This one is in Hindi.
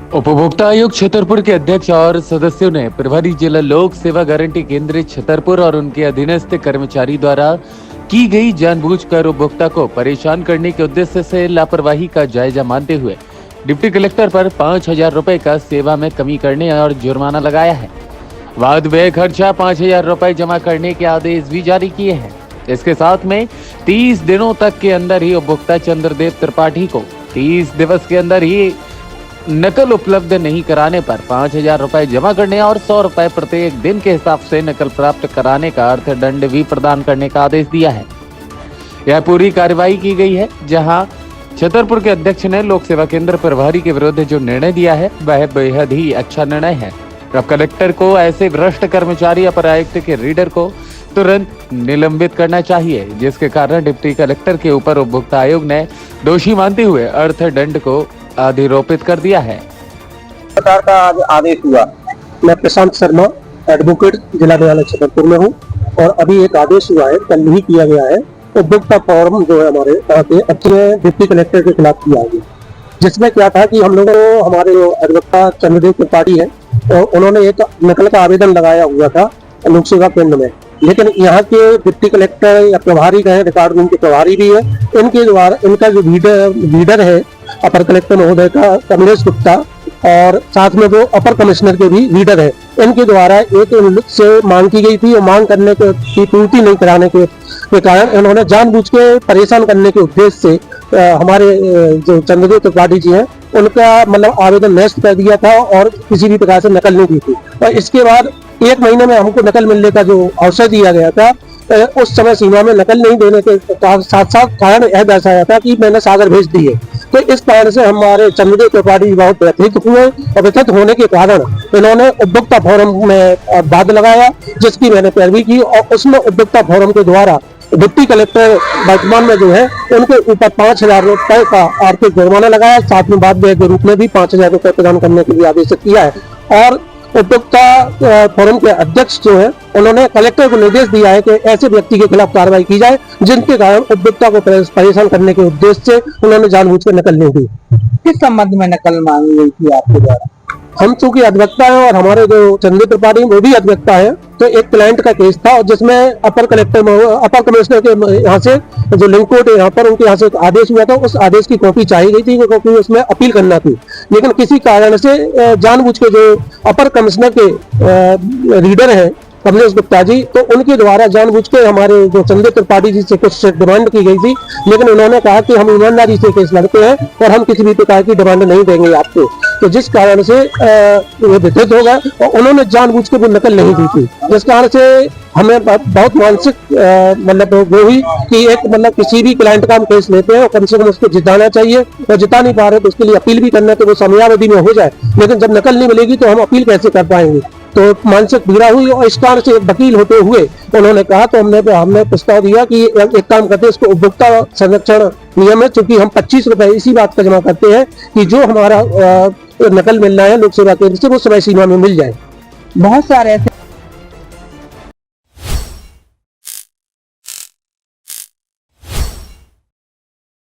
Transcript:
उपभोक्ता आयोग छतरपुर के अध्यक्ष और सदस्यों ने प्रभारी जिला लोक सेवा गारंटी केंद्र छतरपुर और उनके अधीनस्थ कर्मचारी द्वारा की गई जानबूझकर उपभोक्ता को परेशान करने के उद्देश्य से लापरवाही का जायजा मानते हुए डिप्टी कलेक्टर पर 5,000 रुपए का सेवा में कमी करने और जुर्माना लगाया है। वाद व्यय खर्चा 5,000 रुपए जमा करने के आदेश भी जारी किए हैं। इसके साथ में 30 दिनों तक के अंदर ही उपभोक्ता चंद्रदेव त्रिपाठी को 30 दिवस के अंदर ही नकल उपलब्ध नहीं कराने पर 5,000 रुपए जमा करने और 100 रुपए प्रत्येक दिन के हिसाब से नकल प्राप्त कराने का अर्थदंड भी प्रदान करने का आदेश दिया है। यह पूरी कार्रवाई की गई है, जहां छतरपुर के अध्यक्ष ने लोक सेवा केंद्र प्रभारी के विरुद्ध जो निर्णय दिया है वह बेहद ही अच्छा निर्णय है। अब कलेक्टर को ऐसे भ्रष्ट कर्मचारी अपर आयुक्त के रीडर को तुरंत निलंबित करना चाहिए, जिसके कारण डिप्टी कलेक्टर के ऊपर उपभोक्ता आयोग ने दोषी मानते हुए अर्थदंड को अधिरोपित कर दिया है। सरकार का आज आदेश हुआ। मैं प्रशांत शर्मा एडवोकेट जिला न्यायालय छतरपुर में हूँ और अभी एक आदेश हुआ है, कल ही किया गया है। उपभोक्ता फोरम जो है हमारे अच्छे डिप्टी कलेक्टर के खिलाफ किया गया, जिसमें क्या था कि हम लोगों को हमारे अधिवक्ता चंद्रदेव त्रिपाठी है और उन्होंने एक नकल का आवेदन लगाया हुआ था लोक सेवा केंद्र में, लेकिन यहाँ के डिप्टी कलेक्टर या प्रभारी कहें, रिकॉर्ड रूम के प्रभारी भी है, इनके द्वारा इनका जो लीडर है अपर कलेक्टर महोदय का कमलेश गुप्ता और साथ में वो अपर कमिश्नर के भी लीडर है, इनके द्वारा एक से मांग की गई थी और मांग करने की पूर्ति नहीं कराने के कारण इन्होंने जानबूझ के परेशान करने के उद्देश्य से हमारे जो चंद्रदेव त्रिपाठी जी हैं उनका मतलब आवेदन नष्ट कर दिया था और किसी भी प्रकार से नकल नहीं दी थी। और इसके बाद 1 महीने में हमको नकल मिलने का जो अवसर दिया गया था, उस समय सीमा में नकल नहीं देने के साथ साथ कारण यह दर्शाया था कि मैंने सागर भेज दी है। तो इस कारण से हमारे चंद्रदेव त्रिपाठी बहुत व्यथित हुए और व्यथित होने के कारण इन्होंने उपभोक्ता फोरम में वाद लगाया, जिसकी मैंने पैरवी की और उसमें उपभोक्ता फोरम के द्वारा डिप्टी कलेक्टर वर्तमान में जो है उनके ऊपर 5,000 रुपए का आर्थिक जुर्माना लगाया, साथ में बाद के रूप में भी 5,000 रुपए प्रदान करने के लिए आदेश किया है। और उपभोक्ता फोरम के अध्यक्ष जो है उन्होंने कलेक्टर को निर्देश दिया है कि ऐसे व्यक्ति के खिलाफ कार्रवाई की जाए जिनके कारण उपभोक्ता को परेशान करने के उद्देश्य से उन्होंने जानबूझकर नकल नहीं दी। किस संबंध में नकल मांगी गई थी आपके द्वारा? हम चूंकि अधिवक्ता हैं और हमारे जो चंद्रदेव त्रिपाठी वो भी अधिवक्ता है, तो एक क्लाइंट का केस था जिसमें अपर कमिश्नर के यहाँ से जो लिंक कोर्ट है यहाँ पर उनके यहाँ से एक आदेश हुआ था, उस आदेश की कॉपी चाहिए गई थी क्योंकि उसमें अपील करना थी, लेकिन किसी कारण से जानबूझ के जो अपर कमिश्नर के रीडर हैं कमलेश गुप्ता जी, तो उनके द्वारा जानबूझ के हमारे जो चंद्रदेव त्रिपाठी जी से कुछ डिमांड की गई थी, लेकिन उन्होंने कहा कि हम ईमानदारी से केस लड़ते हैं और हम किसी भी प्रकार की डिमांड नहीं देंगे आपको, तो जिस कारण से ये वितरित हो गया और उन्होंने जानबूझ के वो नकल नहीं दी थी, जिस कारण से हमें बहुत मानसिक मतलब वो हुई कि एक मतलब किसी भी क्लाइंट का हम केस लेते हैं और कम से कम उसको जिताना चाहिए, और जिता नहीं पा रहे तो उसके लिए अपील भी करना है तो वो समयावधि में हो जाए, लेकिन जब नकल नहीं मिलेगी तो हम अपील कैसे कर पाएंगे। तो मानसिक पीड़ा हुई और इस कारण से एक वकील होते हुए उन्होंने कहा, तो हमने प्रस्ताव दिया कि एक काम करते हैं, इसको उपभोक्ता संरक्षण नियम है, चूंकि हम 25 रुपए इसी बात का जमा करते हैं कि जो हमारा नकल मिलना है लोक सेवा केंद्र से वो समय सीमा में मिल जाए। बहुत सारे ऐसे